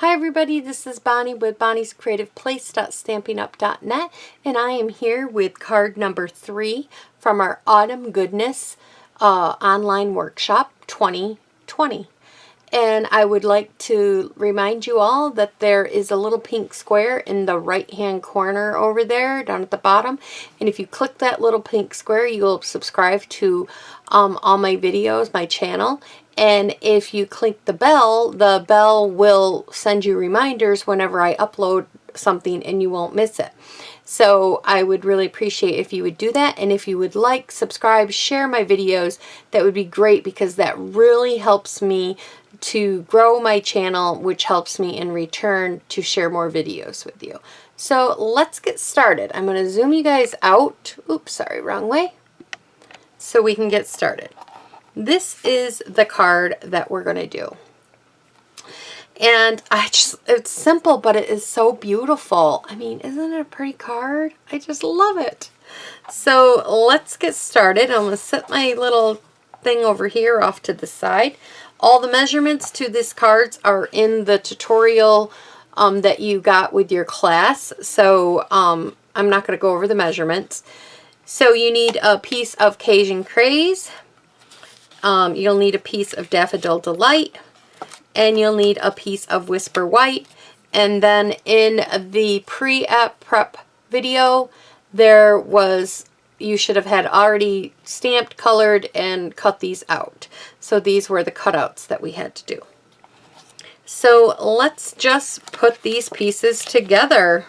Hi everybody, this is Bonnie with Bonnie's Creative Place.stampinup.net, and I am here with card number 3 from our Autumn Goodness online workshop 2020. And I would like to remind you all that there is a little pink square in the right hand corner over there down at the bottom, and if you click that little pink square you'll subscribe to all my videos, my channel. And if you click the bell will send you reminders whenever I upload something and you won't miss it. So I would really appreciate if you would do that, and if you would like, subscribe, share my videos, that would be great, because that really helps me to grow my channel, which helps me in return to share more videos with you. So let's get started. I'm going to zoom you guys out. Oops, sorry, wrong way. So we can get started. This is the card that we're going to do. And it's simple, but it is so beautiful. I mean, isn't it a pretty card? I just love it. So let's get started. I'm going to set my little thing over here off to the side. All the measurements to this cards are in the tutorial that you got with your class. So I'm not going to go over the measurements. So you need a piece of Cajun Craze. You'll need a piece of Daffodil Delight, and you'll need a piece of Whisper White. And then in the pre-app prep video, you should have had already stamped, colored, and cut these out. So these were the cutouts that we had to do. So let's just put these pieces together.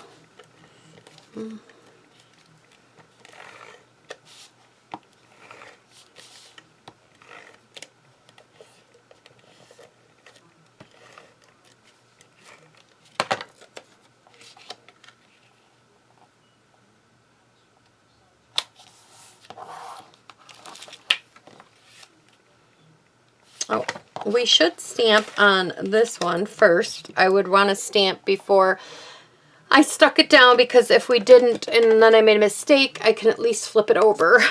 Oh, we should stamp on this one first. I would want to stamp before I stuck it down, because if we didn't and then I made a mistake, I can at least flip it over.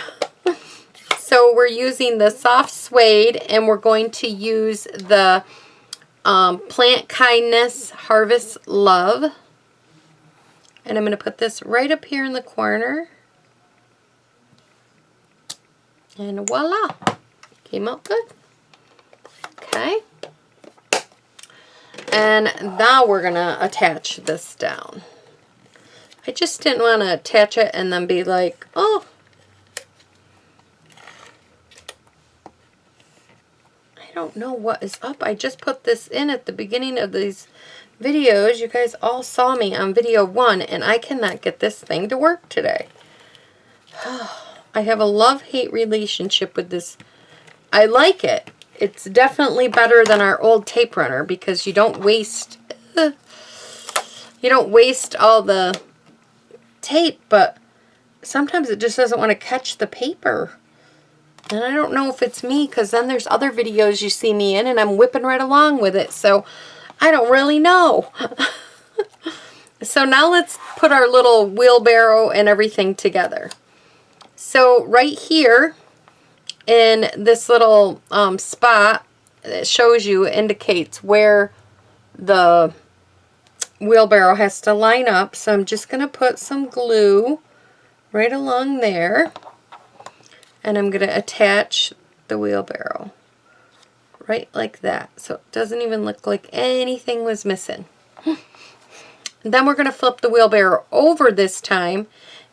So we're using the soft suede, and we're going to use the Plant Kindness Harvest Love. And I'm going to put this right up here in the corner. And voila! Came out good. Okay, and now we're going to attach this down. I just didn't want to attach it and then be like, oh, I don't know what is up. I just put this in at the beginning of these videos. You guys all saw me on video 1, and I cannot get this thing to work today. I have a love-hate relationship with this. I like it. It's definitely better than our old tape runner, because you don't waste all the tape, but sometimes it just doesn't want to catch the paper. And I don't know if it's me, because then there's other videos you see me in and I'm whipping right along with it, so I don't really know. So now let's put our little wheelbarrow and everything together. So right here in this little spot, it shows you, indicates where the wheelbarrow has to line up. So I'm just going to put some glue right along there, and I'm going to attach the wheelbarrow right like that, so it doesn't even look like anything was missing. And then we're going to flip the wheelbarrow over this time,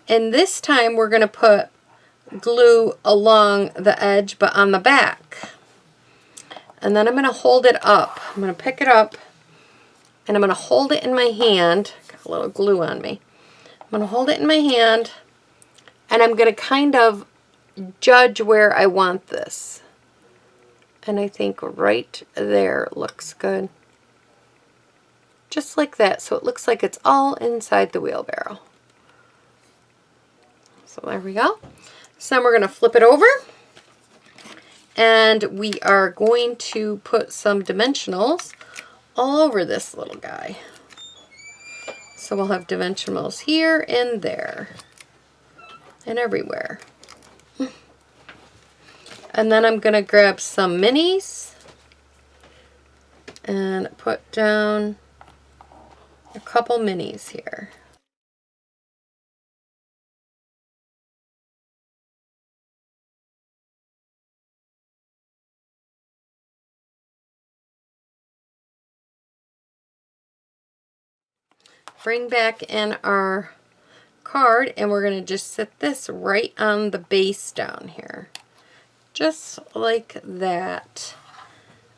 and this time we're going to put glue along the edge, but on the back. And then I'm going to hold it up. I'm going to pick it up, and I'm going to hold it in my hand. Got a little glue on me. I'm going to hold it in my hand, and I'm going to kind of judge where I want this. And I think right there looks good. Just like that, so it looks like it's all inside the wheelbarrow. So there we go. So then we're going to flip it over, and we are going to put some dimensionals all over this little guy. So we'll have dimensionals here and there and everywhere. And then I'm going to grab some minis and put down a couple minis here. Bring back in our card, and we're going to just sit this right on the base down here. Just like that.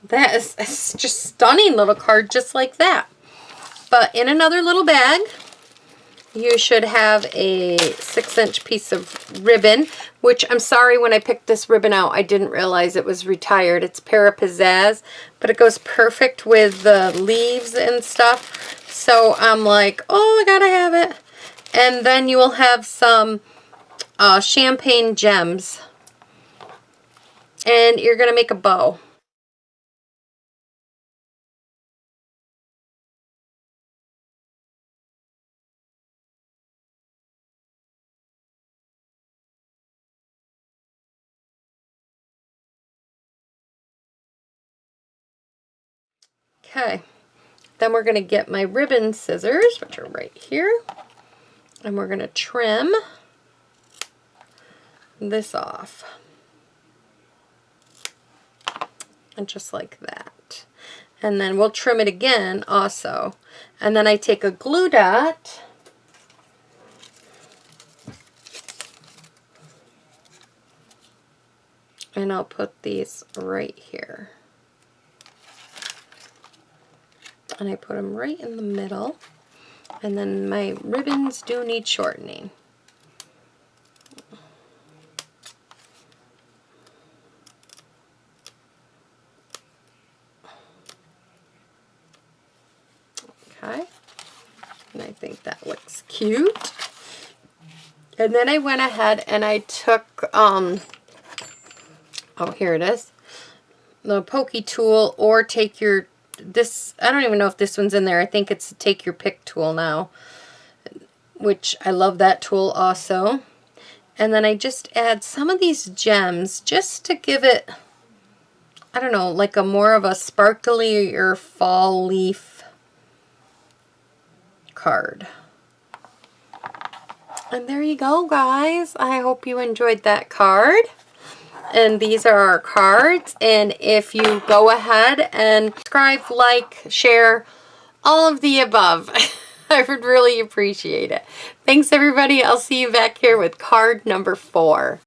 That is just stunning little card, just like that. But in another little bag, you should have a 6-inch piece of ribbon, which I'm sorry, when I picked this ribbon out, I didn't realize it was retired. It's Para Pizzazz, but it goes perfect with the leaves and stuff. So I'm like, oh, I gotta have it. And then you will have some champagne gems. And you're gonna make a bow. Okay, then we're going to get my ribbon scissors, which are right here, and we're going to trim this off. And just like that. And then we'll trim it again also. And then I take a glue dot and I'll put these right here. And I put them right in the middle. And then my ribbons do need shortening. Okay. And I think that looks cute. And then I went ahead and I took, oh, here it is, the pokey tool, or take your, this, I don't even know if this one's in there. I think it's take your pick tool now, which I love that tool also. And then I just add some of these gems just to give it, I don't know, like a more of a sparkly or fall leaf card. And there you go, guys. I hope you enjoyed that card. And these are our cards. And if you go ahead and subscribe, like, share, all of the above, I would really appreciate it. Thanks, everybody. I'll see you back here with card number 4.